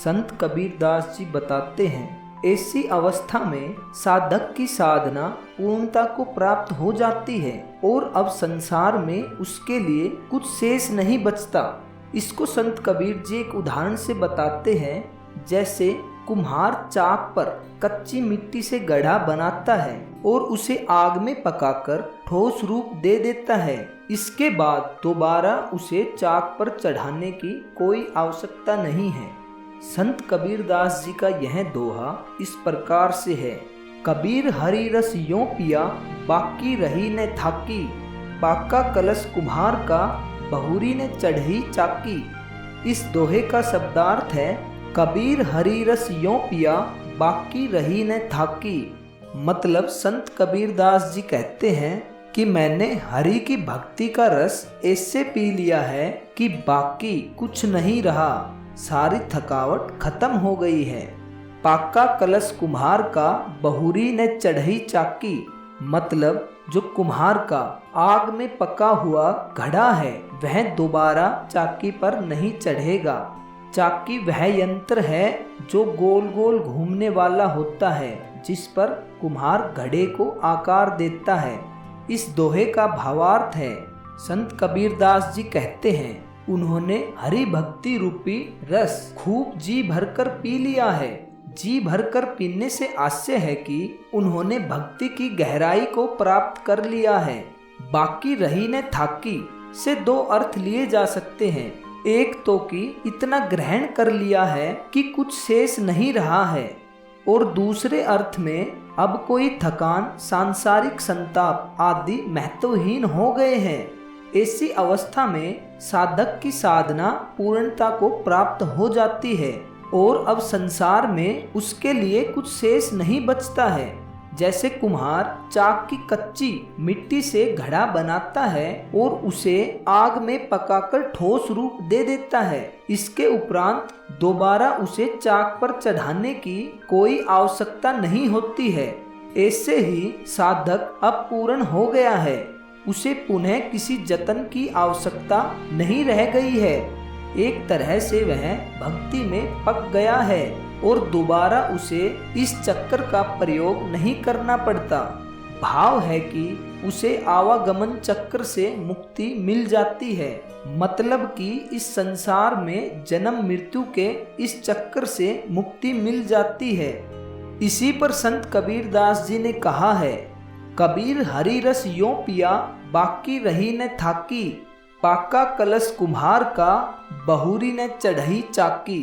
संत कबीरदास जी बताते हैं, ऐसी अवस्था में साधक की साधना पूर्णता को प्राप्त हो जाती है और अब संसार में उसके लिए कुछ शेष नहीं बचता। इसको संत कबीर जी एक उदाहरण से बताते हैं। जैसे कुम्हार चाक पर कच्ची मिट्टी से गढ़ा बनाता है और उसे आग में पकाकर ठोस रूप दे देता है। इसके बाद दोबारा उसे चाक पर चढ़ाने की कोई आवश्यकता नहीं है। संत कबीरदास जी का यह दोहा इस प्रकार से है, कबीर हरि रस यों पिया बाकी रही न थाकी, पाका कलश कुम्हार का बहुरी ने चढ़ी चाकी। इस दोहे का शब्दार्थ है, कबीर हरि रस यों पिया बाकी रही न थाकी। मतलब संत कबीरदास जी कहते हैं कि मैंने हरि की भक्ति का रस ऐसे पी लिया है कि बाकी कुछ नहीं रहा, सारी थकावट खत्म हो गई है। पाका कलश कुम्हार का बहुरी ने चढ़ी चाकी। मतलब जो कुम्हार का आग में पका हुआ घड़ा है वह दोबारा चाकी पर नहीं चढ़ेगा। चाकी वह यंत्र है जो गोल गोल घूमने वाला होता है, जिस पर कुम्हार घड़े को आकार देता है। इस दोहे का भावार्थ है, संत कबीरदास जी कहते हैं उन्होंने हरि भक्ति रूपी रस खूब जी भरकर पी लिया है। जी भरकर पीने से आशय है कि उन्होंने भक्ति की गहराई को प्राप्त कर लिया है। बाकी रही ने थाकी से दो अर्थ लिए जा सकते हैं। एक तो कि इतना ग्रहण कर लिया है कि कुछ शेष नहीं रहा है, और दूसरे अर्थ में अब कोई थकान, सांसारिक संताप आदि महत्वहीन हो गए हैं। ऐसी अवस्था में साधक की साधना पूर्णता को प्राप्त हो जाती है और अब संसार में उसके लिए कुछ शेष नहीं बचता है। जैसे कुम्हार चाक की कच्ची मिट्टी से घड़ा बनाता है और उसे आग में पकाकर ठोस रूप दे देता है। इसके उपरांत दोबारा उसे चाक पर चढ़ाने की कोई आवश्यकता नहीं होती है। ऐसे ही साधक अब पूर्ण हो गया है, उसे पुनः किसी जतन की आवश्यकता नहीं रह गई है। एक तरह से वह भक्ति में पक गया है और दोबारा उसे इस चक्कर का प्रयोग नहीं करना पड़ता। भाव है कि उसे आवागमन चक्र से मुक्ति मिल जाती है। मतलब कि इस संसार में जन्म मृत्यु के इस चक्कर से मुक्ति मिल जाती है। इसी पर संत कबीरदास जी ने कहा है, कबीर हरि रस यों पिया बाकी रही न थाकी, पाका कलश कुम्हार का बहुरी ने चढ़ी चाकी।